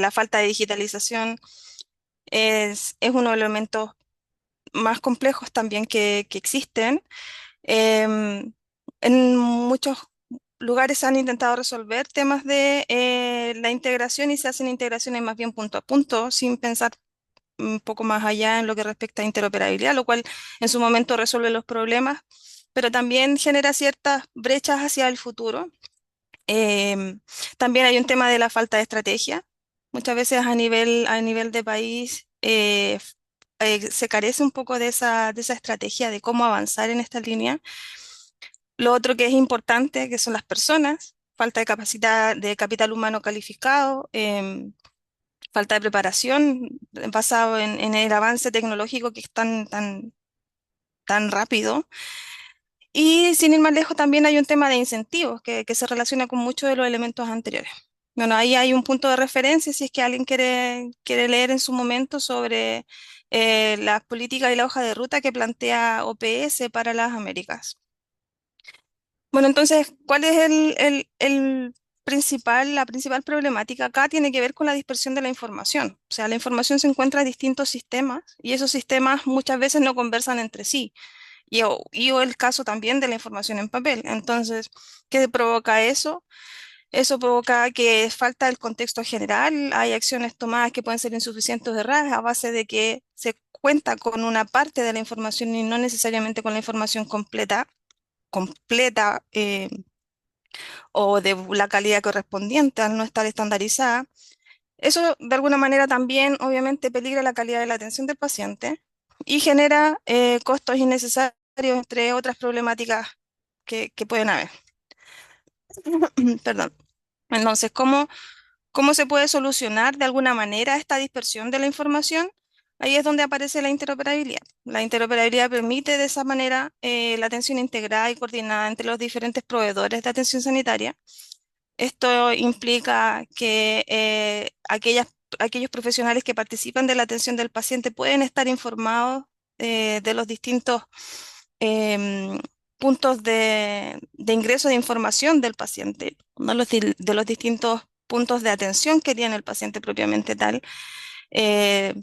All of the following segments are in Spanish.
la falta de digitalización es uno de los elementos más complejos también que existen. Em, en muchos lugares se han intentado resolver temas de la integración y se hacen integraciones más bien punto a punto, sin pensar un poco más allá en lo que respecta a interoperabilidad, lo cual en su momento resuelve los problemas, pero también genera ciertas brechas hacia el futuro. Em, También hay un tema de la falta de estrategia. Muchas veces a nivel de país se carece un poco de esa estrategia de cómo avanzar en esta línea. Lo otro que es importante, que son las personas, falta de capacidad de capital humano calificado, falta de preparación basado en el avance tecnológico que es tan rápido. Y sin ir más lejos, también hay un tema de incentivos que se relaciona con muchos de los elementos anteriores. Bueno, ahí hay un punto de referencia si es que alguien quiere leer en su momento sobre las políticas y la hoja de ruta que plantea OPS para las Américas. Bueno, entonces, ¿cuál es la principal problemática acá? Tiene que ver con la dispersión de la información. O sea, la información se encuentra en distintos sistemas y esos sistemas muchas veces no conversan entre sí. O el caso también de la información en papel. Entonces, ¿qué provoca eso? Eso provoca que falta el contexto general, hay acciones tomadas que pueden ser insuficientes o erradas a base de que se cuenta con una parte de la información y no necesariamente con la información completa o de la calidad correspondiente al no estar estandarizada. Eso de alguna manera también obviamente peligra la calidad de la atención del paciente y genera costos innecesarios, entre otras problemáticas que pueden haber. Perdón. Entonces, ¿cómo se puede solucionar de alguna manera esta dispersión de la información? Ahí es donde aparece la interoperabilidad. La interoperabilidad permite de esa manera la atención integrada y coordinada entre los diferentes proveedores de atención sanitaria. Esto implica que aquellos profesionales que participan de la atención del paciente pueden estar informados de los distintos em, puntos de ingreso de información del paciente, ¿no? De los distintos puntos de atención que tiene el paciente propiamente tal. Eh,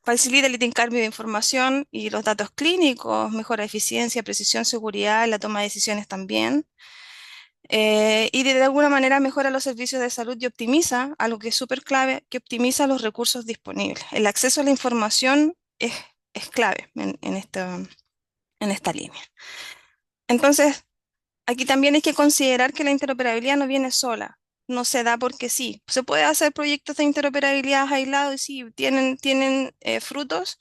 Facilita el intercambio de información y los datos clínicos, mejora eficiencia, precisión, seguridad en la toma de decisiones también. Y de alguna manera mejora los servicios de salud y optimiza, algo que es súper clave, que optimiza los recursos disponibles. El acceso a la información es clave en esta línea. Entonces, aquí también hay que considerar que la interoperabilidad no viene sola, no se da porque sí. Se puede hacer proyectos de interoperabilidad aislados y sí, tienen frutos,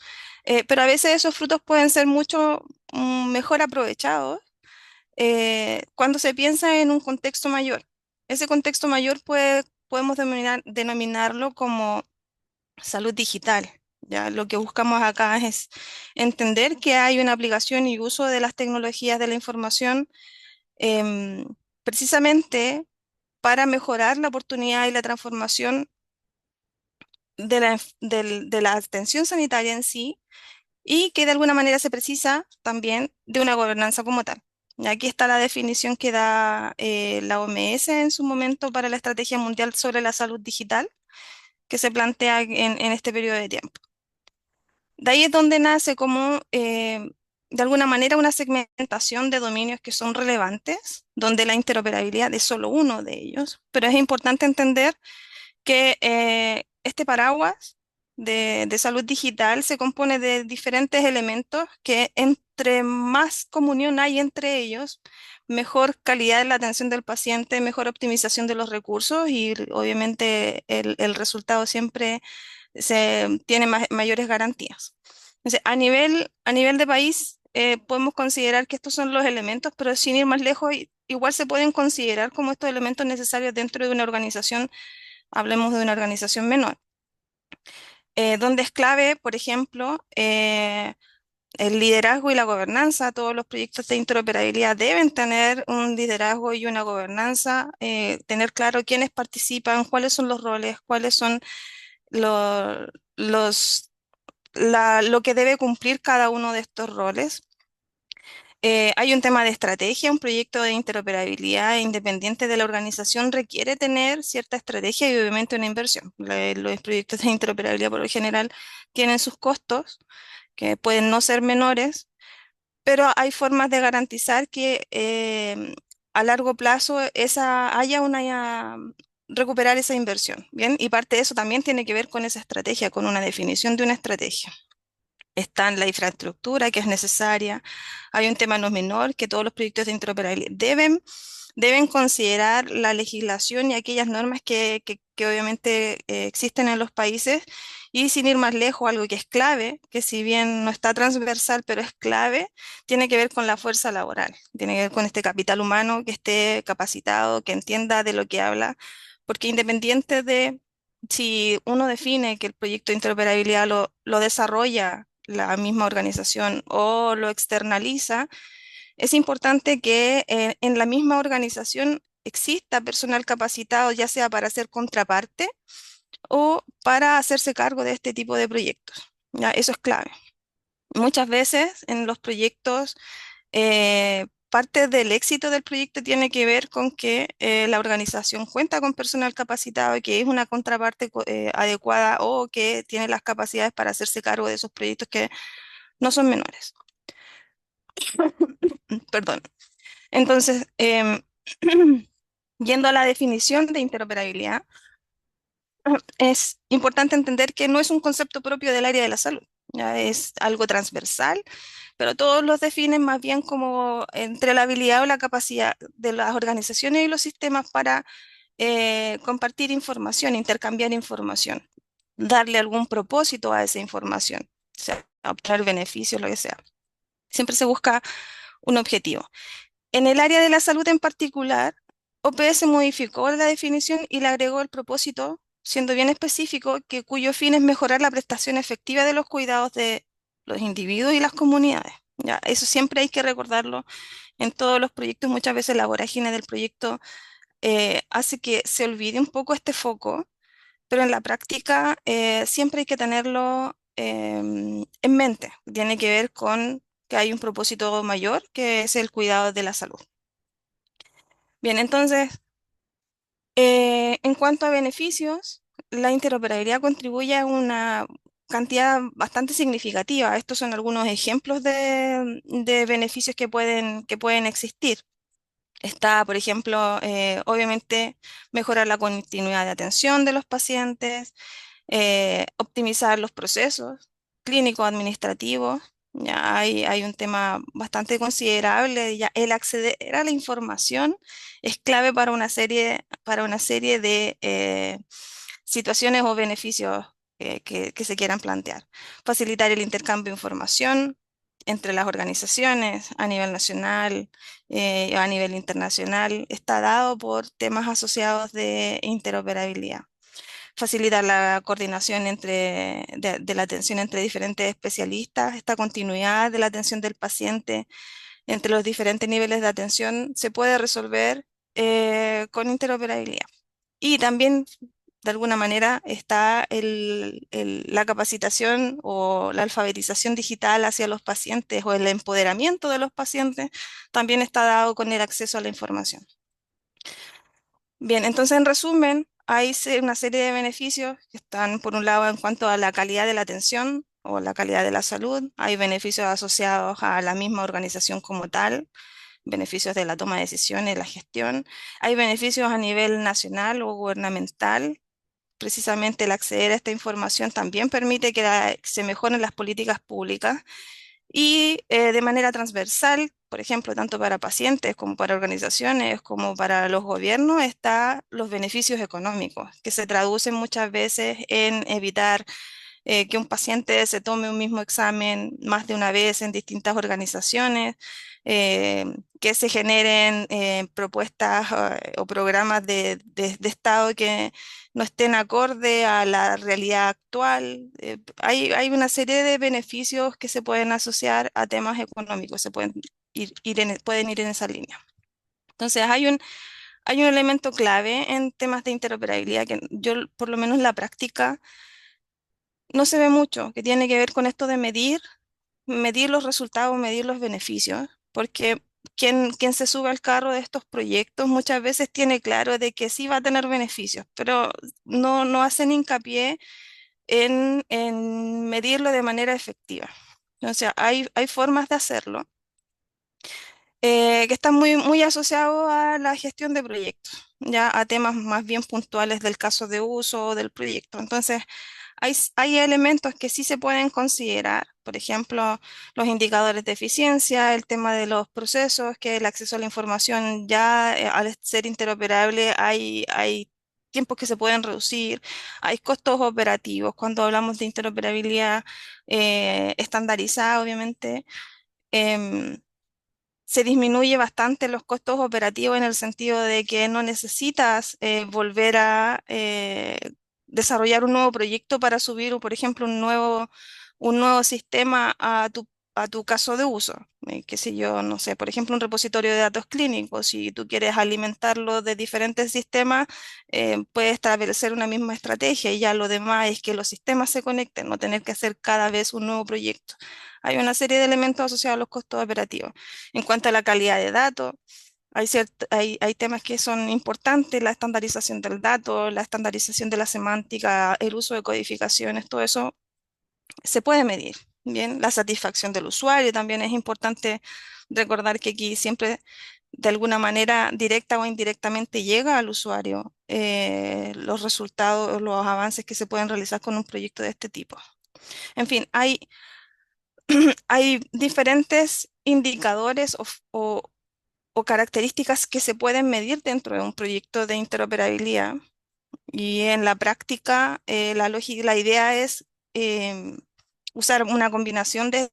pero a veces esos frutos pueden ser mucho mejor aprovechados cuando se piensa en un contexto mayor. Ese contexto mayor podemos denominarlo como salud digital. Ya, lo que buscamos acá es entender que hay una aplicación y uso de las tecnologías de la información em, precisamente para mejorar la oportunidad y la transformación de la atención sanitaria en sí y que de alguna manera se precisa también de una gobernanza como tal. Y aquí está la definición que da la OMS en su momento para la Estrategia Mundial sobre la Salud Digital que se plantea en este periodo de tiempo. De ahí es donde nace como, de alguna manera, una segmentación de dominios que son relevantes, donde la interoperabilidad es solo uno de ellos, pero es importante entender que este paraguas de salud digital se compone de diferentes elementos que entre más comunión hay entre ellos, mejor calidad de la atención del paciente, mejor optimización de los recursos y obviamente el resultado siempre se tiene mayores garantías. Entonces, a nivel de país, podemos considerar que estos son los elementos, pero sin ir más lejos, igual se pueden considerar como estos elementos necesarios dentro de una organización, hablemos de una organización menor, donde es clave, por ejemplo, el liderazgo y la gobernanza. Todos los proyectos de interoperabilidad deben tener un liderazgo y una gobernanza, tener claro quiénes participan, cuáles son los roles, cuáles son lo- los, lo que debe cumplir cada uno de estos roles. Hay un tema de estrategia, un proyecto de interoperabilidad independiente de la organización requiere tener cierta estrategia y obviamente una inversión. Los proyectos de interoperabilidad por lo general tienen sus costos, que pueden no ser menores, pero hay formas de garantizar que a largo plazo haya recuperar esa inversión, ¿bien? Y parte de eso también tiene que ver con esa estrategia, con una definición de una estrategia. Está en la infraestructura que es necesaria. Hay un tema no menor que todos los proyectos de interoperabilidad deben considerar la legislación y aquellas normas que obviamente existen en los países y sin ir más lejos, algo que es clave, que si bien no está transversal, pero es clave, tiene que ver con la fuerza laboral, tiene que ver con este capital humano que esté capacitado, que entienda de lo que habla, porque independiente de si uno define que el proyecto de interoperabilidad lo desarrolla la misma organización o lo externaliza, es importante que en la misma organización exista personal capacitado, ya sea para ser contraparte o para hacerse cargo de este tipo de proyectos. ¿Ya? Eso es clave. Muchas veces en los proyectos, parte del éxito del proyecto tiene que ver con que la organización cuenta con personal capacitado, que es una contraparte adecuada o que tiene las capacidades para hacerse cargo de esos proyectos que no son menores. Perdón. Entonces, yendo a la definición de interoperabilidad, es importante entender que no es un concepto propio del área de la salud, ya es algo transversal, pero todos los definen más bien como entre la habilidad o la capacidad de las organizaciones y los sistemas para compartir información, intercambiar información, darle algún propósito a esa información, o sea, obtener beneficios, lo que sea. Siempre se busca un objetivo. En el área de la salud en particular, OPS modificó la definición y le agregó el propósito, siendo bien específico, cuyo fin es mejorar la prestación efectiva de los cuidados de los individuos y las comunidades. Ya, eso siempre hay que recordarlo en todos los proyectos. Muchas veces la vorágine del proyecto hace que se olvide un poco este foco, pero en la práctica siempre hay que tenerlo en mente. Tiene que ver con que hay un propósito mayor, que es el cuidado de la salud. Bien, entonces, en cuanto a beneficios, la interoperabilidad contribuye a una cantidad bastante significativa. Estos son algunos ejemplos de beneficios que pueden existir. Está, por ejemplo, obviamente, mejorar la continuidad de atención de los pacientes, optimizar los procesos clínicos administrativos. Ya hay un tema bastante considerable. Ya el acceder a la información es clave para una serie de situaciones o beneficios que se quieran plantear. Facilitar el intercambio de información entre las organizaciones a nivel nacional, a nivel internacional, está dado por temas asociados de interoperabilidad. Facilitar la coordinación de la atención entre diferentes especialistas, esta continuidad de la atención del paciente entre los diferentes niveles de atención se puede resolver con interoperabilidad. Y también, de alguna manera, está la capacitación o la alfabetización digital hacia los pacientes o el empoderamiento de los pacientes, también está dado con el acceso a la información. Bien, entonces en resumen, hay una serie de beneficios que están, por un lado, en cuanto a la calidad de la atención o la calidad de la salud. Hay beneficios asociados a la misma organización como tal, beneficios de la toma de decisiones, la gestión. Hay beneficios a nivel nacional o gubernamental. Precisamente el acceder a esta información también permite que se mejoren las políticas públicas y de manera transversal, por ejemplo, tanto para pacientes como para organizaciones, como para los gobiernos, están los beneficios económicos, que se traducen muchas veces en evitar que un paciente se tome un mismo examen más de una vez en distintas organizaciones, eh, que se generen propuestas o programas de Estado que no estén acorde a la realidad actual. Hay una serie de beneficios que se pueden asociar a temas económicos, se pueden pueden ir en esa línea. Entonces, hay un elemento clave en temas de interoperabilidad que yo, por lo menos en la práctica, no se ve mucho, que tiene que ver con esto de medir los resultados, medir los beneficios, porque quien se sube al carro de estos proyectos muchas veces tiene claro de que sí va a tener beneficios, pero no hacen hincapié en medirlo de manera efectiva. O sea, hay formas de hacerlo que están muy asociados a la gestión de proyectos, ya a temas más bien puntuales del caso de uso del proyecto. Entonces, hay elementos que sí se pueden considerar, por ejemplo, los indicadores de eficiencia, el tema de los procesos, que el acceso a la información ya al ser interoperable hay tiempos que se pueden reducir, hay costos operativos cuando hablamos de interoperabilidad estandarizada, obviamente. em, Se disminuye bastante los costos operativos en el sentido de que no necesitas volver a desarrollar un nuevo proyecto para subir, por ejemplo, un nuevo sistema a tu caso de uso. Qué sé yo, no sé, por ejemplo, un repositorio de datos clínicos. Si tú quieres alimentarlo de diferentes sistemas, puedes establecer una misma estrategia y ya lo demás es que los sistemas se conecten, no tener que hacer cada vez un nuevo proyecto. Hay una serie de elementos asociados a los costos operativos. En cuanto a la calidad de datos, hay temas que son importantes, la estandarización del dato, la estandarización de la semántica, el uso de codificaciones, todo eso se puede medir. Bien, la satisfacción del usuario también es importante recordar que aquí siempre de alguna manera directa o indirectamente llega al usuario los resultados, los avances que se pueden realizar con un proyecto de este tipo. En fin, hay diferentes indicadores o características que se pueden medir dentro de un proyecto de interoperabilidad y en la práctica la idea es em, usar una combinación de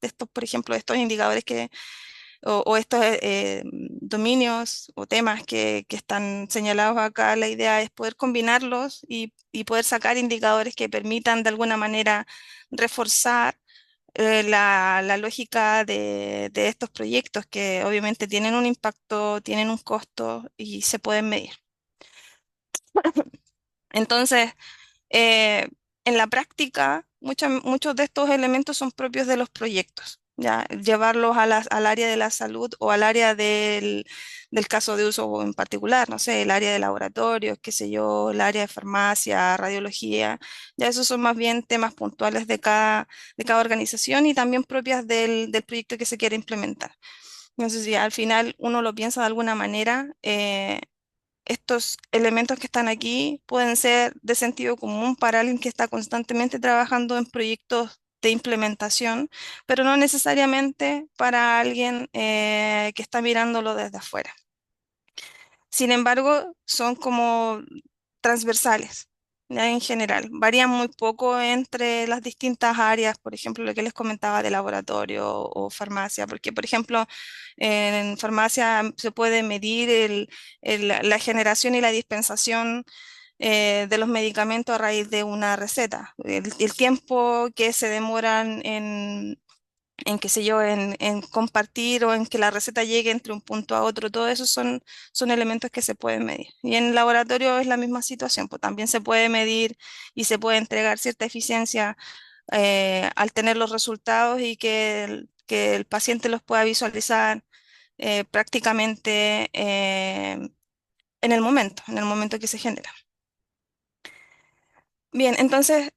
estos, por ejemplo, de estos indicadores o estos dominios o temas que están señalados acá. La idea es poder combinarlos y poder sacar indicadores que permitan de alguna manera reforzar la lógica de estos proyectos que obviamente tienen un impacto, tienen un costo y se pueden medir. Entonces, eh, en la práctica, muchos de estos elementos son propios de los proyectos. Ya, llevarlos al área de la salud o al área del caso de uso en particular, no sé, el área de laboratorios, qué sé yo, el área de farmacia, radiología, ya esos son más bien temas puntuales de cada organización y también propias del proyecto que se quiere implementar. No sé si al final uno lo piensa de alguna manera, estos elementos que están aquí pueden ser de sentido común para alguien que está constantemente trabajando en proyectos de implementación, pero no necesariamente para alguien que está mirándolo desde afuera. Sin embargo, son como transversales, ¿ya? En general. Varían muy poco entre las distintas áreas, por ejemplo, lo que les comentaba de laboratorio o farmacia, porque, por ejemplo, en farmacia se puede medir la generación y la dispensación de los medicamentos a raíz de una receta, el tiempo que se demoran en qué sé yo, en compartir o en que la receta llegue entre un punto a otro, todo eso son elementos que se pueden medir. Y en el laboratorio es la misma situación, pues también se puede medir y se puede entregar cierta eficiencia al tener los resultados y que el paciente los pueda visualizar prácticamente en el momento que se genera. Bien, entonces,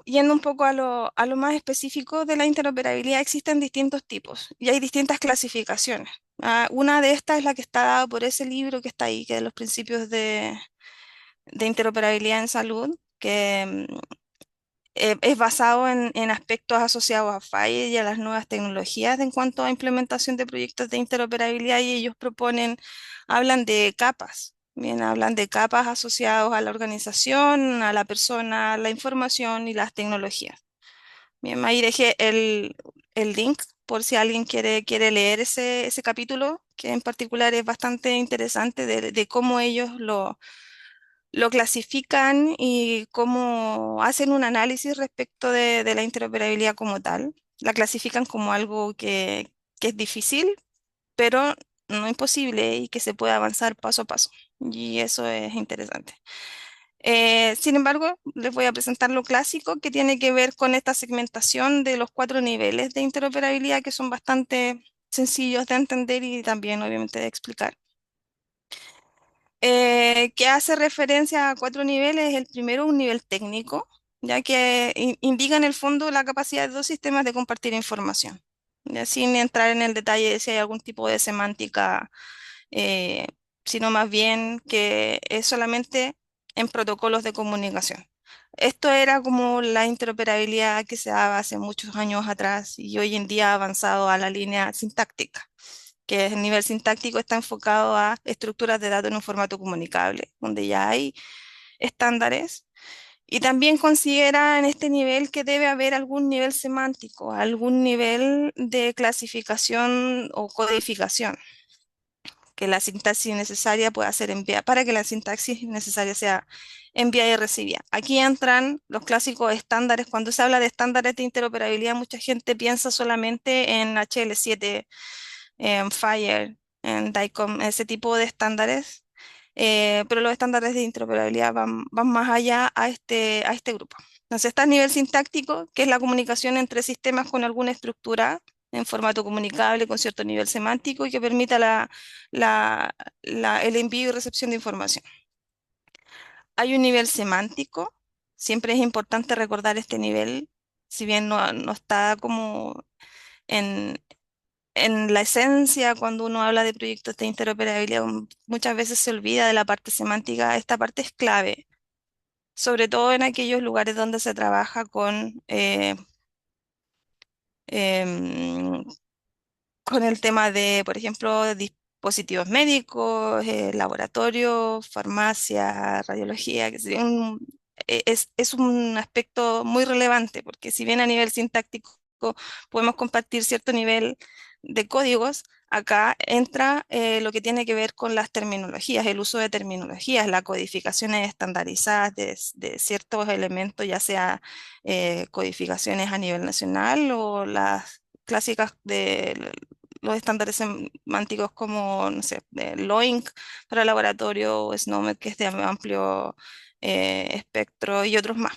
yendo un poco a lo más específico de la interoperabilidad, existen distintos tipos y hay distintas clasificaciones. Una de estas es la que está dada por ese libro que está ahí, que es los principios de interoperabilidad en salud, que es basado en aspectos asociados a FAIR y a las nuevas tecnologías en cuanto a implementación de proyectos de interoperabilidad y ellos hablan de capas. Bien, hablan de capas asociados a la organización, a la persona, la información y las tecnologías. Bien, ahí dejé el link por si alguien quiere leer ese capítulo, que en particular es bastante interesante de cómo ellos lo clasifican y cómo hacen un análisis respecto de la interoperabilidad como tal. La clasifican como algo que es difícil, pero no imposible y que se puede avanzar paso a paso. Y eso es interesante. Sin embargo, les voy a presentar lo clásico que tiene que ver con esta segmentación de los cuatro niveles de interoperabilidad que son bastante sencillos de entender y también obviamente de explicar. Que hace referencia a cuatro niveles. El primero, un nivel técnico, ya que indica en el fondo la capacidad de dos sistemas de compartir información, ya sin entrar en el detalle de si hay algún tipo de semántica, eh, sino más bien que es solamente en protocolos de comunicación. Esto era como la interoperabilidad que se daba hace muchos años atrás y hoy en día ha avanzado a la línea sintáctica, que el nivel sintáctico está enfocado a estructuras de datos en un formato comunicable, donde ya hay estándares. Y también considera en este nivel que debe haber algún nivel semántico, algún nivel de clasificación o codificación, que la sintaxis necesaria pueda ser enviada, para que la sintaxis necesaria sea enviada y recibida. Aquí entran los clásicos estándares. Cuando se habla de estándares de interoperabilidad, mucha gente piensa solamente en HL7, en Fire, en DICOM, ese tipo de estándares, pero los estándares de interoperabilidad van más allá a este grupo. Entonces está a nivel sintáctico, que es la comunicación entre sistemas con alguna estructura en formato comunicable con cierto nivel semántico y que permita el envío y recepción de información. Hay un nivel semántico, siempre es importante recordar este nivel, si bien no está como en, en la esencia, cuando uno habla de proyectos de interoperabilidad, muchas veces se olvida de la parte semántica. Esta parte es clave, sobre todo en aquellos lugares donde se trabaja em, con el tema de, por ejemplo, dispositivos médicos, laboratorios, farmacia, radiología, que sería es un aspecto muy relevante, porque si bien a nivel sintáctico podemos compartir cierto nivel de códigos, acá entra lo que tiene que ver con las terminologías, el uso de terminologías, las codificaciones estandarizadas de ciertos elementos, ya sea codificaciones a nivel nacional o las clásicas de los estándares semánticos como, no sé, LOINC para laboratorio, o SNOMED, que es de amplio espectro, y otros más.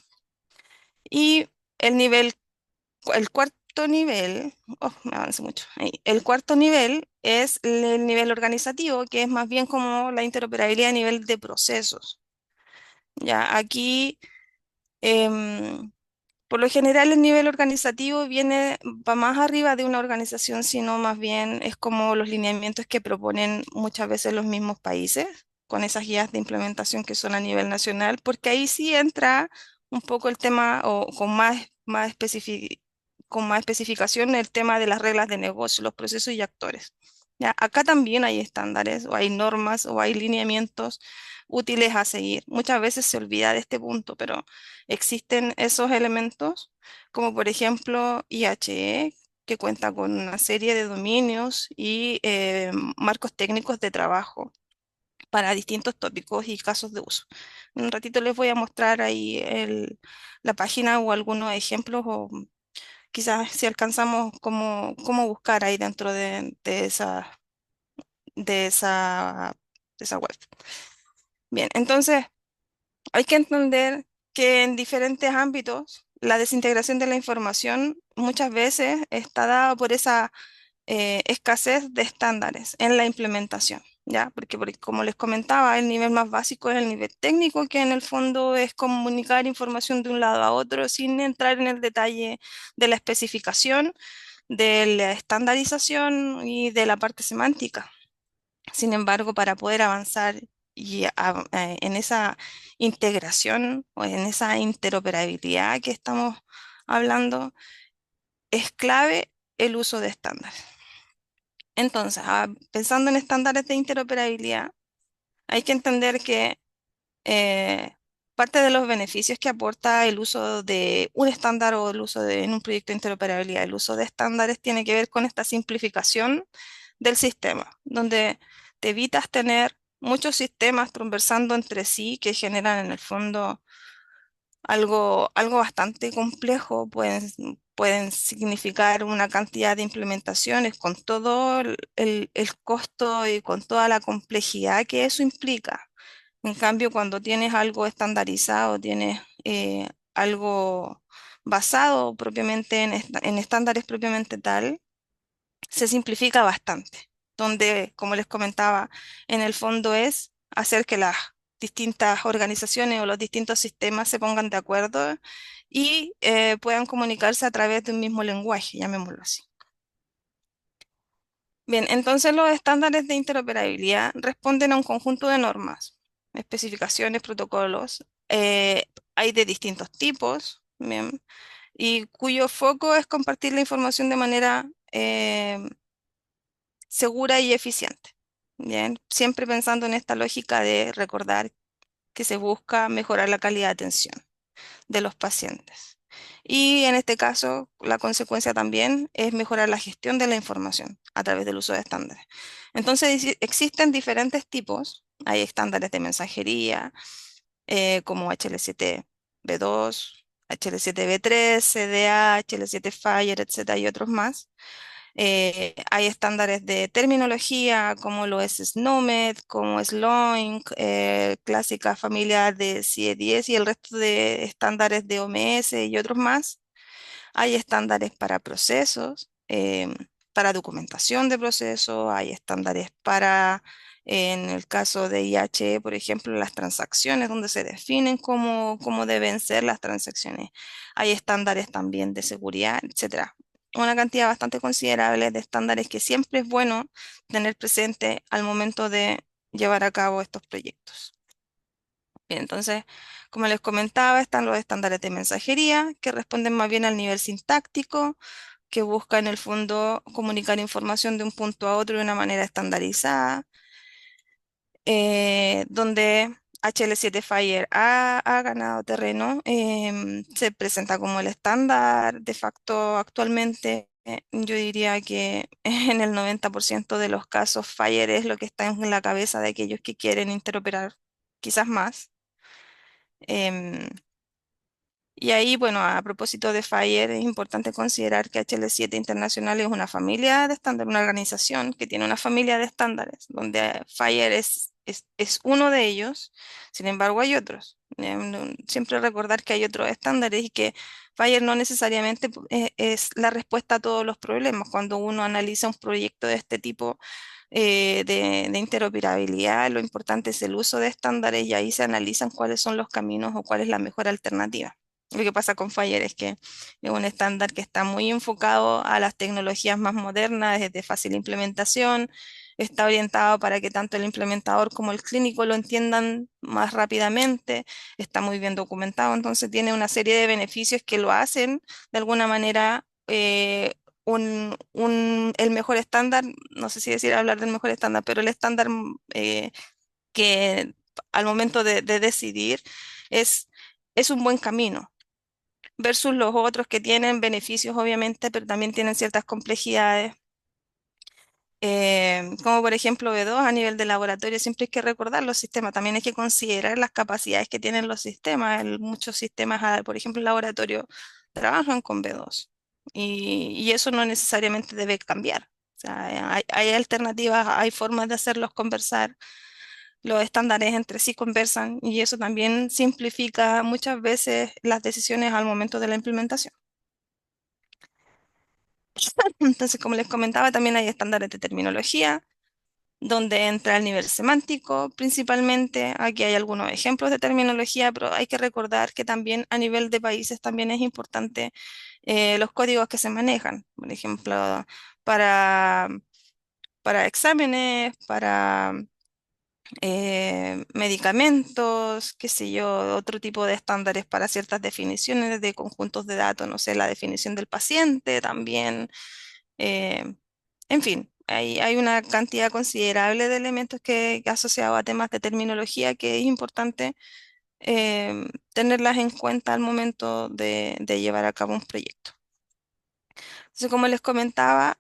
Y el nivel, el cuarto nivel, oh, me avanzo mucho, ahí. El cuarto nivel es el nivel organizativo, que es más bien como la interoperabilidad a nivel de procesos. Ya, aquí em, por lo general, el nivel organizativo va más arriba de una organización, sino más bien es como los lineamientos que proponen muchas veces los mismos países, con esas guías de implementación que son a nivel nacional, porque ahí sí entra un poco el tema, o con más especificación, el tema de las reglas de negocio, los procesos y actores. Ya, acá también hay estándares, o hay normas, o hay lineamientos útiles a seguir. Muchas veces se olvida de este punto, pero existen esos elementos, como por ejemplo IHE, que cuenta con una serie de dominios y marcos técnicos de trabajo para distintos tópicos y casos de uso. En un ratito les voy a mostrar ahí la página o algunos ejemplos, o quizás si alcanzamos cómo buscar ahí dentro de esa, de esa web. Bien, entonces hay que entender que en diferentes ámbitos la desintegración de la información muchas veces está dada por esa escasez de estándares en la implementación, ¿ya? Porque como les comentaba, el nivel más básico es el nivel técnico, que en el fondo es comunicar información de un lado a otro sin entrar en el detalle de la especificación, de la estandarización y de la parte semántica. Sin embargo, para poder avanzar en esa integración o en esa interoperabilidad que estamos hablando, es clave el uso de estándares. Entonces, pensando en estándares de interoperabilidad, hay que entender que eh, parte de los beneficios que aporta el uso de un estándar o el uso en un proyecto de interoperabilidad, el uso de estándares tiene que ver con esta simplificación del sistema, donde te evitas tener muchos sistemas conversando entre sí que generan en el fondo algo bastante complejo. Pueden significar una cantidad de implementaciones con todo el costo y con toda la complejidad que eso implica. En cambio, cuando tienes algo estandarizado, tienes algo basado propiamente en estándares propiamente tal, se simplifica bastante, donde, como les comentaba, en el fondo es hacer que las distintas organizaciones o los distintos sistemas se pongan de acuerdo y puedan comunicarse a través de un mismo lenguaje, llamémoslo así. Bien, entonces los estándares de interoperabilidad responden a un conjunto de normas, especificaciones, protocolos. Hay de distintos tipos, bien, y cuyo foco es compartir la información de manera segura y eficiente. Bien, siempre pensando en esta lógica de recordar que se busca mejorar la calidad de atención de los pacientes. Y en este caso, la consecuencia también es mejorar la gestión de la información a través del uso de estándares. Entonces, existen diferentes tipos. Hay estándares de mensajería, como HL7V2, HL7V3, CDA, HL7 Fire, etcétera, y otros más. Hay estándares de terminología como lo es SNOMED, como es LOINC, clásica familia de CIE-10 y el resto de estándares de OMS y otros más. Hay estándares para procesos, para documentación de procesos, hay estándares para, en el caso de IHE, por ejemplo, las transacciones, donde se definen cómo deben ser las transacciones. Hay estándares también de seguridad, etcétera. Una cantidad bastante considerable de estándares que siempre es bueno tener presente al momento de llevar a cabo estos proyectos. Bien, entonces, como les comentaba, están los estándares de mensajería, que responden más bien al nivel sintáctico, que busca en el fondo comunicar información de un punto a otro de una manera estandarizada, donde HL7 Fire ha ganado terreno, se presenta como el estándar de facto actualmente. Yo diría que en el 90% de los casos Fire es lo que está en la cabeza de aquellos que quieren interoperar, quizás más. Em, Y ahí, bueno, a propósito de Fire, es importante considerar que HL7 Internacional es una familia de estándares, una organización que tiene una familia de estándares, donde Fire es uno de ellos, sin embargo hay otros. Siempre recordar que hay otros estándares y que Fire no necesariamente es la respuesta a todos los problemas. Cuando uno analiza un proyecto de este tipo, de interoperabilidad, lo importante es el uso de estándares y ahí se analizan cuáles son los caminos o cuál es la mejor alternativa. Lo que pasa con Fire es que es un estándar que está muy enfocado a las tecnologías más modernas, es de fácil implementación, está orientado para que tanto el implementador como el clínico lo entiendan más rápidamente, está muy bien documentado, entonces tiene una serie de beneficios que lo hacen de alguna manera el mejor estándar, no sé si decir hablar del mejor estándar, pero el estándar que al momento de decidir es, es un buen camino versus los otros que tienen beneficios, obviamente, pero también tienen ciertas complejidades. Como por ejemplo B2 a nivel de laboratorio, siempre hay que recordar los sistemas, también hay que considerar las capacidades que tienen los sistemas. Muchos sistemas, por ejemplo, el laboratorio, trabajan con B2 y eso no necesariamente debe cambiar. O sea, hay alternativas, hay formas de hacerlos conversar, los estándares entre sí conversan y eso también simplifica muchas veces las decisiones al momento de la implementación. Entonces, como les comentaba, también hay estándares de terminología, donde entra el nivel semántico principalmente. Aquí hay algunos ejemplos de terminología, pero hay que recordar que también a nivel de países también es importante los códigos que se manejan. Por ejemplo, para, para exámenes, para medicamentos, qué sé yo, otro tipo de estándares para ciertas definiciones de conjuntos de datos, no sé, la definición del paciente también. eh, en fin, hay una cantidad considerable de elementos que asociados a temas de terminología que es importante tenerlas en cuenta al momento de llevar a cabo un proyecto. Entonces, como les comentaba,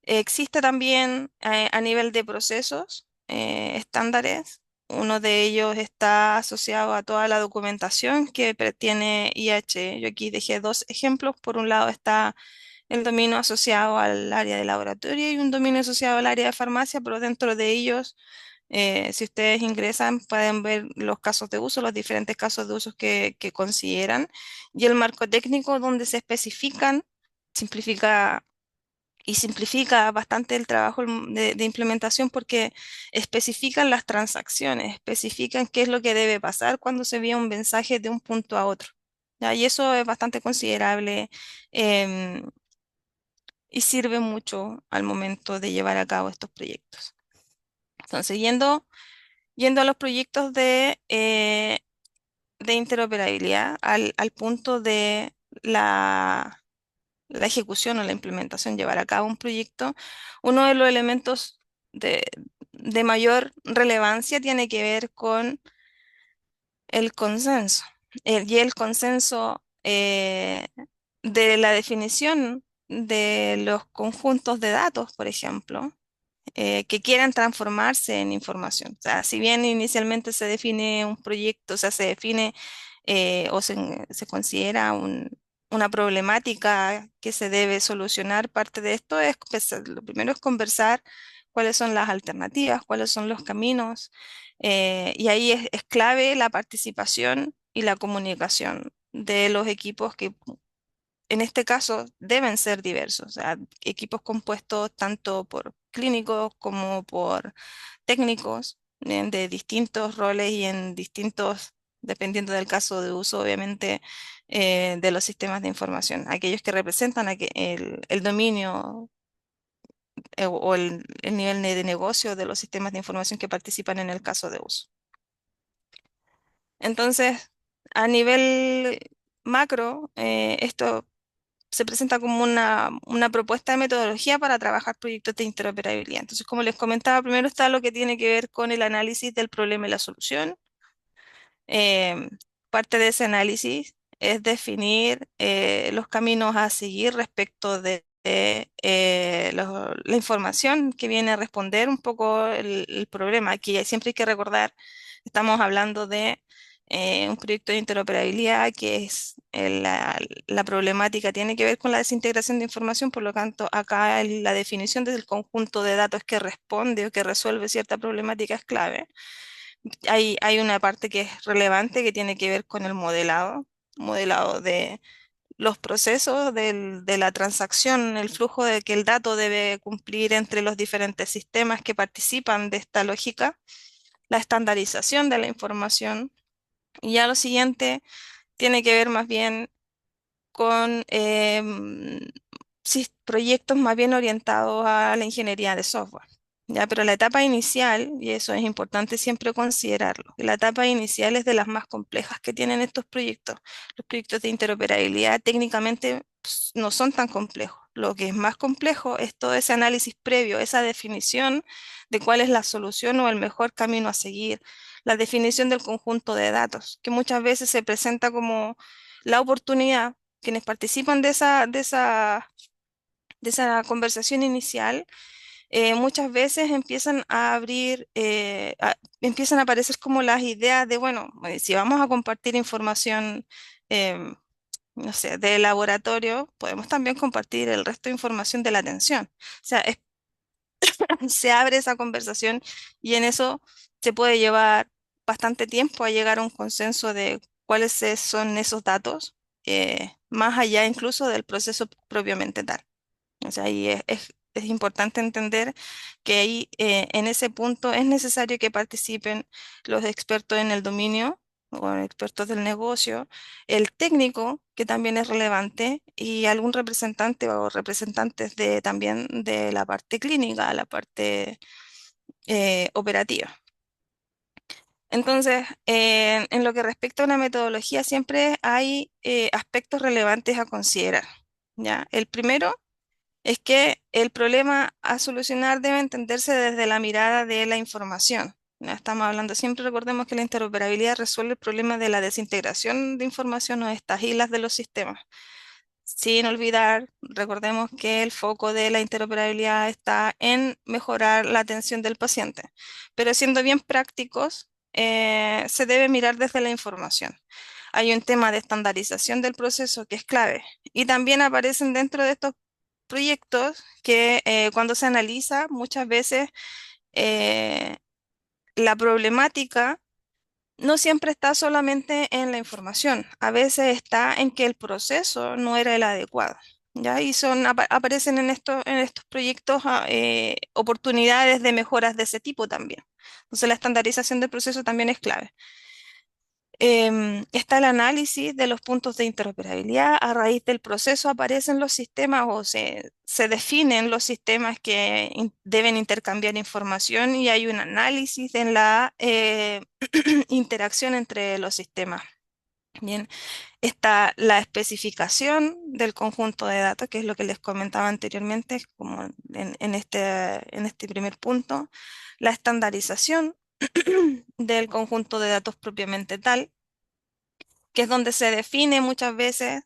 existe también a nivel de procesos estándares. Uno de ellos está asociado a toda la documentación que tiene IH. Yo aquí dejé dos ejemplos. Por un lado está el dominio asociado al área de laboratorio y un dominio asociado al área de farmacia, pero dentro de ellos, si ustedes ingresan, pueden ver los casos de uso, los diferentes casos de uso que consideran y el marco técnico donde se especifican, simplifica y simplifica bastante el trabajo de implementación porque especifican las transacciones, especifican qué es lo que debe pasar cuando se envía un mensaje de un punto a otro. ¿Ya? Y eso es bastante considerable em, y sirve mucho al momento de llevar a cabo estos proyectos. Entonces, yendo a los proyectos de interoperabilidad, al punto de la ejecución o la implementación, llevar a cabo un proyecto, uno de los elementos de, de mayor relevancia tiene que ver con el consenso. Y el consenso de la definición de los conjuntos de datos, por ejemplo, que quieran transformarse en información. O sea, si bien inicialmente se define un proyecto, o sea, se define se considera una problemática que se debe solucionar, parte de esto es, lo primero es conversar cuáles son las alternativas, cuáles son los caminos, y ahí es clave la participación y la comunicación de los equipos que en este caso deben ser diversos, o sea, equipos compuestos tanto por clínicos como por técnicos de distintos roles y en distintos, dependiendo del caso de uso, obviamente, de los sistemas de información, aquellos que representan el dominio o el nivel de negocio de los sistemas de información que participan en el caso de uso. Entonces, a nivel macro, esto se presenta como una propuesta de metodología para trabajar proyectos de interoperabilidad. Entonces, como les comentaba, primero está lo que tiene que ver con el análisis del problema y la solución. Em, Parte de ese análisis es definir los caminos a seguir respecto de la información que viene a responder un poco el problema. Aquí siempre hay que recordar, estamos hablando de un proyecto de interoperabilidad que es la problemática tiene que ver con la desintegración de información, por lo tanto, acá la definición del conjunto de datos que responde o que resuelve cierta problemática es clave. Hay una parte que es relevante que tiene que ver con el modelado de los procesos de la transacción, el flujo de que el dato debe cumplir entre los diferentes sistemas que participan de esta lógica, la estandarización de la información. Y ya lo siguiente tiene que ver más bien con proyectos más bien orientados a la ingeniería de software. Ya, pero la etapa inicial, y eso es importante siempre considerarlo, la etapa inicial es de las más complejas que tienen estos proyectos. Los proyectos de interoperabilidad técnicamente no son tan complejos. Lo que es más complejo es todo ese análisis previo, esa definición de cuál es la solución o el mejor camino a seguir, la definición del conjunto de datos, que muchas veces se presenta como la oportunidad. Quienes participan de esa conversación inicial, muchas veces empiezan a abrir, empiezan a aparecer como las ideas de, bueno, si vamos a compartir información, em, no sé, de laboratorio, podemos también compartir el resto de información de la atención. O sea, se abre esa conversación y en eso se puede llevar bastante tiempo a llegar a un consenso de cuáles son esos datos, más allá incluso del proceso propiamente tal. O sea, ahí es importante entender que ahí en ese punto es necesario que participen los expertos en el dominio o expertos del negocio, el técnico, que también es relevante, y algún representante o representantes también de la parte clínica, la parte operativa. Entonces, en lo que respecta a una metodología, siempre hay aspectos relevantes a considerar. ¿Ya? El primero es que el problema a solucionar debe entenderse desde la mirada de la información. Ya estamos hablando, siempre recordemos que la interoperabilidad resuelve el problema de la desintegración de información o de estas islas de los sistemas. Sin olvidar, recordemos que el foco de la interoperabilidad está en mejorar la atención del paciente, pero siendo bien prácticos, se debe mirar desde la información. Hay un tema de estandarización del proceso que es clave y también aparecen dentro de estos proyectos que cuando se analiza muchas veces eh, la problemática no siempre está solamente en la información, a veces está en que el proceso no era el adecuado. ¿ya? Y aparecen en estos proyectos oportunidades de mejoras de ese tipo también. Entonces la estandarización del proceso también es clave. Está el análisis de los puntos de interoperabilidad. A raíz del proceso aparecen los sistemas o se definen los sistemas que deben intercambiar información y hay un análisis en la interacción entre los sistemas. Bien, está la especificación del conjunto de datos, que es lo que les comentaba anteriormente, como en este primer punto. La estandarización del conjunto de datos propiamente tal, que es donde se define muchas veces,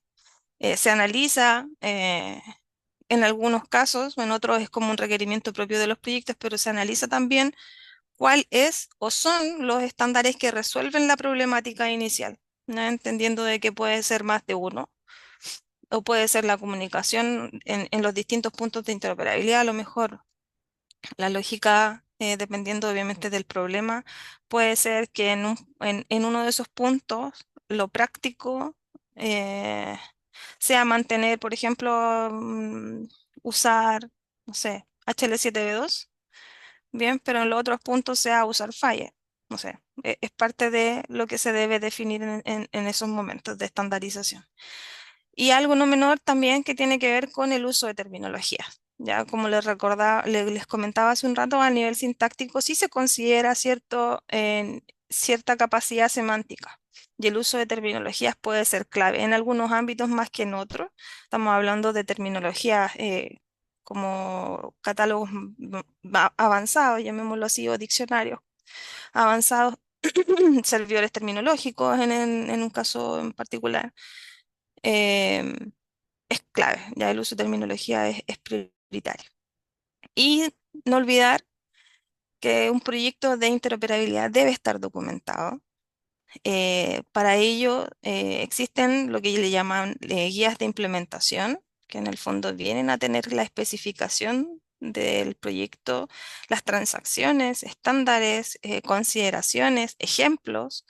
se analiza, en algunos casos, en otros es como un requerimiento propio de los proyectos, pero se analiza también cuál es o son los estándares que resuelven la problemática inicial, ¿no? Entendiendo de que puede ser más de uno o puede ser la comunicación en los distintos puntos de interoperabilidad, a lo mejor la lógica, dependiendo obviamente del problema, puede ser que en uno de esos puntos lo práctico eh, sea mantener, por ejemplo, usar, no sé, HL7V2, bien, pero en los otros puntos sea usar Fire. No sé, es parte de lo que se debe definir en esos momentos de estandarización. Y algo no menor también que tiene que ver con el uso de terminologías. Ya como les comentaba hace un rato, a nivel sintáctico sí se considera cierta capacidad semántica. Y el uso de terminologías puede ser clave en algunos ámbitos más que en otros. Estamos hablando de terminologías como catálogos avanzados, llamémoslo así, o diccionarios avanzados, servidores terminológicos en un caso en particular. Em, es clave, ya el uso de terminología es prioritario. Y no olvidar que un proyecto de interoperabilidad debe estar documentado. Para ello existen lo que le llaman guías de implementación, que en el fondo vienen a tener la especificación del proyecto, las transacciones, estándares, consideraciones, ejemplos.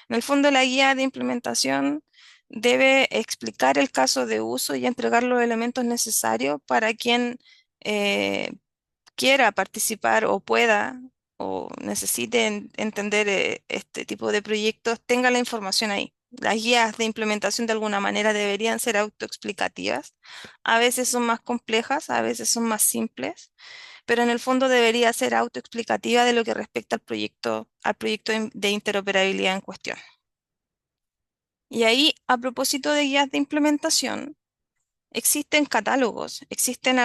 En el fondo, la guía de implementación debe explicar el caso de uso y entregar los elementos necesarios para quien eh, quiera participar o pueda o necesite entender este tipo de proyectos, tenga la información ahí. Las guías de implementación de alguna manera deberían ser autoexplicativas. A veces son más complejas, a veces son más simples, pero en el fondo debería ser autoexplicativa de lo que respecta al proyecto de interoperabilidad en cuestión. Y ahí, a propósito de guías de implementación, existen catálogos, existen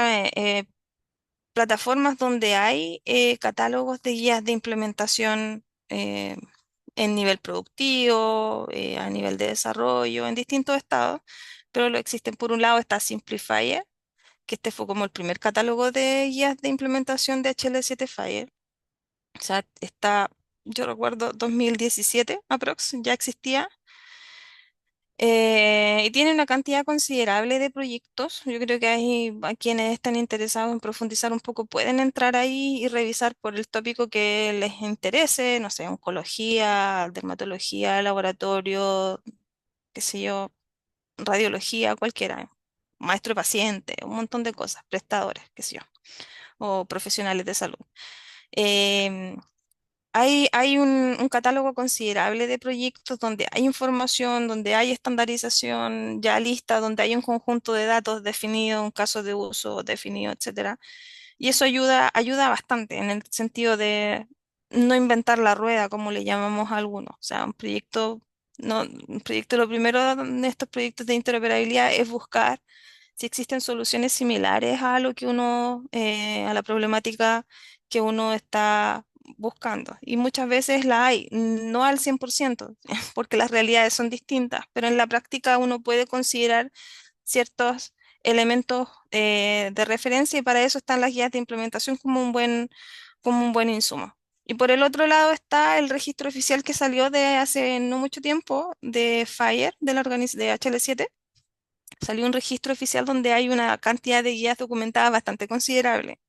plataformas donde hay catálogos de guías de implementación en nivel productivo, a nivel de desarrollo, en distintos estados, pero lo existen. Por un lado está Simplifier, que este fue como el primer catálogo de guías de implementación de HL7 Fire. O sea, está, yo recuerdo 2017 aprox, ya existía. Y tiene una cantidad considerable de proyectos. Yo creo que hay a quienes están interesados en profundizar un poco pueden entrar ahí y revisar por el tópico que les interese, no sé, oncología, dermatología, laboratorio, qué sé yo, radiología, cualquiera, maestro de paciente, un montón de cosas, prestadores, qué sé yo, o profesionales de salud. Em, hay un catálogo considerable de proyectos donde hay información, donde hay estandarización ya lista, donde hay un conjunto de datos definido, un caso de uso definido, etcétera. Y eso ayuda bastante en el sentido de no inventar la rueda, como le llamamos a algunos. O sea, un proyecto, lo primero de estos proyectos de interoperabilidad es buscar si existen soluciones similares a lo que a la problemática que uno está buscando. Y muchas veces la hay, no al 100%, porque las realidades son distintas, pero en la práctica uno puede considerar ciertos elementos de referencia y para eso están las guías de implementación como un buen insumo. Y por el otro lado está el registro oficial que salió de hace no mucho tiempo de FIRE, de HL7. Salió un registro oficial donde hay una cantidad de guías documentadas bastante considerable,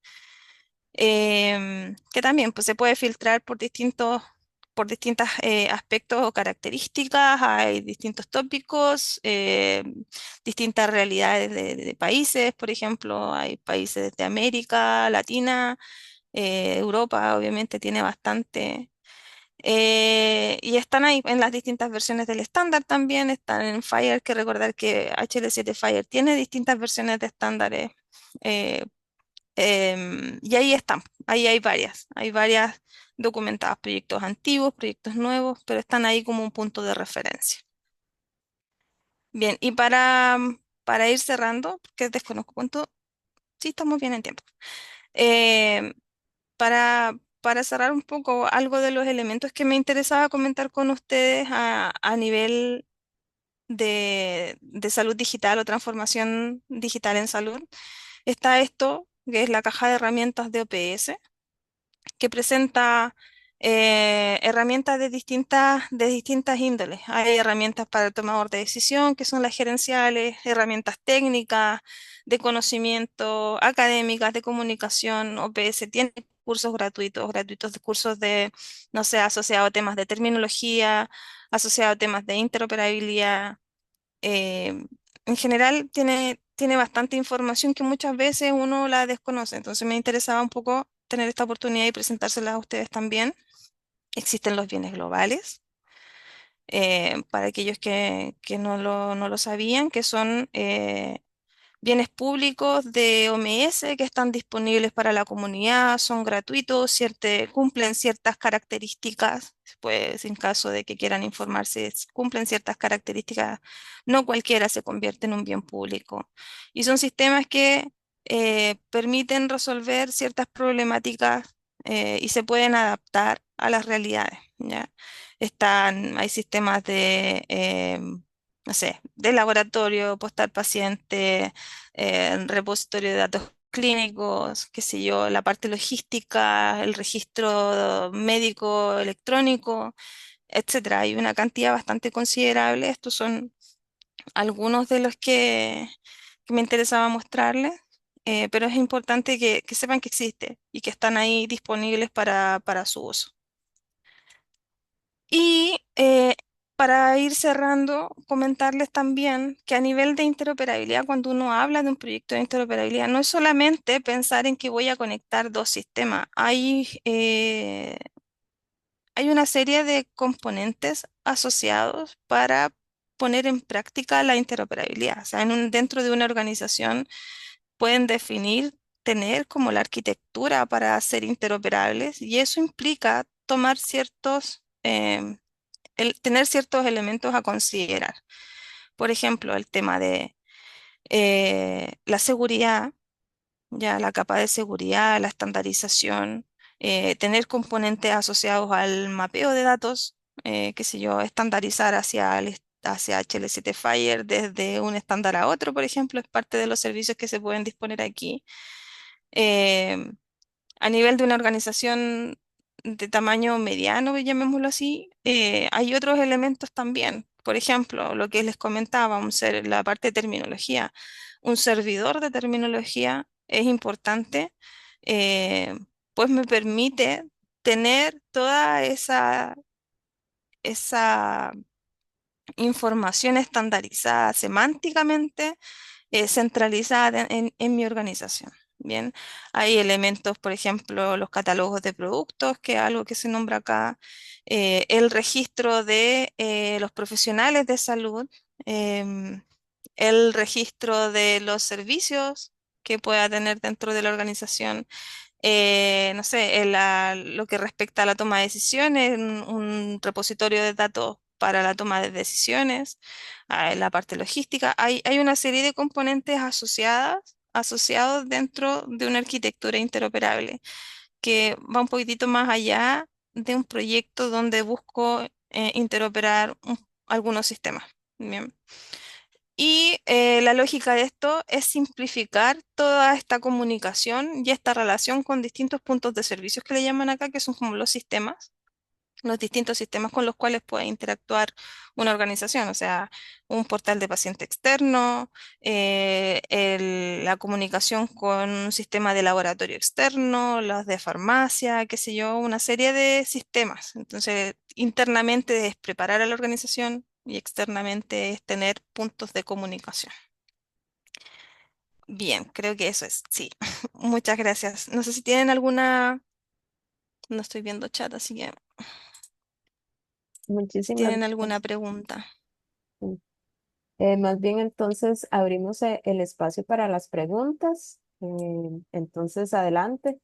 que también pues, se puede filtrar por distintos por distintos aspectos o características, hay distintos tópicos, distintas realidades de países, por ejemplo, hay países de América Latina, Europa obviamente tiene bastante. Y están ahí en las distintas versiones del estándar también, están en Fire, hay que recordar que HL7 Fire tiene distintas versiones de estándares, eh, y ahí están, ahí hay varias documentadas, proyectos antiguos, proyectos nuevos, pero están ahí como un punto de referencia. Bien, y para ir cerrando, porque desconozco cuánto, sí estamos bien en tiempo. Eh, para cerrar un poco algo de los elementos que me interesaba comentar con ustedes a nivel de salud digital o transformación digital en salud, está esto, que es la caja de herramientas de OPS, que presenta herramientas de distintas índoles. Hay herramientas para el tomador de decisión, que son las gerenciales, herramientas técnicas, de conocimiento, académicas, de comunicación. OPS tiene cursos gratuitos, gratuitos de cursos de, no sé, asociados a temas de terminología, asociados a temas de interoperabilidad. eh, en general tiene bastante información que muchas veces uno la desconoce, entonces me interesaba un poco tener esta oportunidad y presentárselas a ustedes también. Existen los bienes globales, para aquellos que no lo sabían, que son bienes públicos de OMS que están disponibles para la comunidad, son gratuitos, cumplen ciertas características, pues en caso de que quieran informarse, cumplen ciertas características, no cualquiera se convierte en un bien público. Y son sistemas que permiten resolver ciertas problemáticas y se pueden adaptar a las realidades, ¿ya? Hay sistemas no sé, de laboratorio, postal paciente, repositorio de datos clínicos, qué sé yo, la parte logística, el registro médico electrónico, etcétera. Hay una cantidad bastante considerable. Estos son algunos de los que me interesaba mostrarles, pero es importante que sepan que existe y que están ahí disponibles para su uso. Y para ir cerrando, comentarles también que a nivel de interoperabilidad, cuando uno habla de un proyecto de interoperabilidad, no es solamente pensar en que voy a conectar dos sistemas. Hay una serie de componentes asociados para poner en práctica la interoperabilidad. O sea, dentro de una organización pueden definir, tener como la arquitectura para ser interoperables y eso implica tomar tener ciertos elementos a considerar. Por ejemplo, el tema de la seguridad, ya la capa de seguridad, la estandarización, tener componentes asociados al mapeo de datos, qué sé yo, estandarizar hacia HL7 Fire desde un estándar a otro, por ejemplo, es parte de los servicios que se pueden disponer aquí. Eh, a nivel de una organización de tamaño mediano, llamémoslo así, hay otros elementos también. Por ejemplo, lo que les comentaba, la parte de terminología. Un servidor de terminología es importante, eh, pues me permite tener toda esa información estandarizada semánticamente centralizada en mi organización. Bien, hay elementos, por ejemplo, los catálogos de productos, que es algo que se nombra acá, el registro de los profesionales de salud, em, el registro de los servicios que pueda tener dentro de la organización, no sé, lo que respecta a la toma de decisiones, un repositorio de datos para la toma de decisiones, en la parte logística. Hay una serie de componentes asociados dentro de una arquitectura interoperable que va un poquitito más allá de un proyecto donde busco interoperar algunos sistemas. Bien. Y la lógica de esto es simplificar toda esta comunicación y esta relación con distintos puntos de servicios que le llaman acá, que son como los sistemas, los distintos sistemas con los cuales puede interactuar una organización, o sea, un portal de paciente externo, la comunicación con un sistema de laboratorio externo, los de farmacia, qué sé yo, una serie de sistemas. Entonces, internamente es preparar a la organización y externamente es tener puntos de comunicación. Bien, creo que eso es, sí. Muchas gracias. No sé si tienen alguna, no estoy viendo chat, así que si Muchísimas tienen alguna gracias. pregunta. Más bien entonces abrimos el espacio para las preguntas. Entonces, adelante.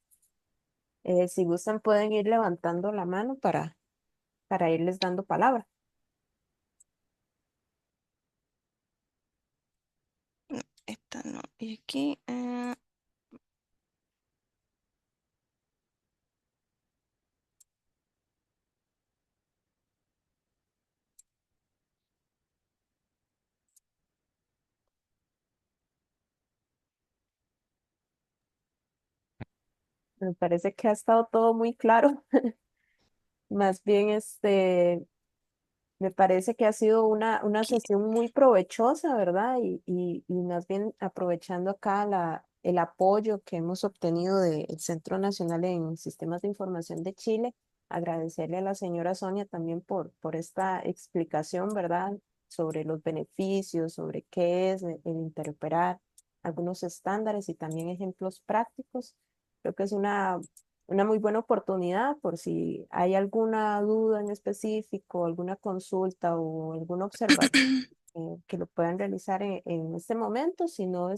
Si gustan, pueden ir levantando la mano para irles dando palabra. No, esta no. Y aquí Me parece que ha estado todo muy claro. Más bien, me parece que ha sido una aquí. sesión muy provechosa, ¿verdad? Y más bien aprovechando acá el apoyo que hemos obtenido del Centro Nacional en Sistemas de Información de Chile, agradecerle a la señora Sonia también por esta explicación, ¿verdad? Sobre los beneficios, sobre qué es el interoperar, algunos estándares y también ejemplos prácticos. Creo que es una muy buena oportunidad por si hay alguna duda en específico, alguna consulta o alguna observación que lo puedan realizar en este momento. Si no,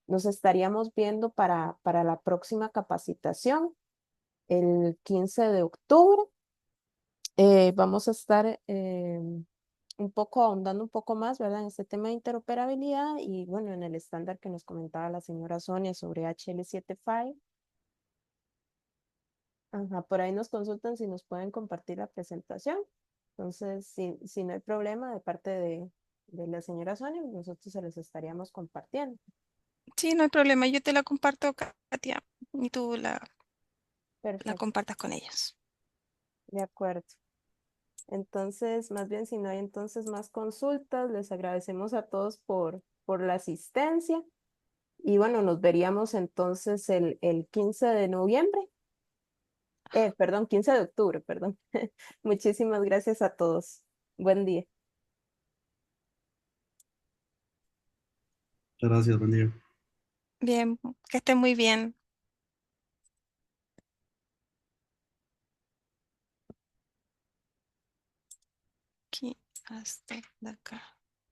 nos estaríamos viendo para la próxima capacitación el 15 de octubre. Vamos a estar un poco ahondando un poco más, ¿verdad? En este tema de interoperabilidad y bueno, en el estándar que nos comentaba la señora Sonia sobre HL75. Ajá, por ahí nos consultan si nos pueden compartir la presentación. Entonces, si no hay problema de parte de la señora Sonia, nosotros se les estaríamos compartiendo. Sí, no hay problema. Yo te la comparto, Katia, y tú la Perfecto, compartas con ellos. de acuerdo. Entonces, más bien, si no hay entonces más consultas, les agradecemos a todos por la asistencia. Y bueno, nos veríamos entonces el 15 de noviembre. Perdón, 15 de octubre, perdón. Muchísimas gracias a todos. Buen día. Muchas gracias, buen día. Bien, que estén muy bien. Aquí hasta de acá.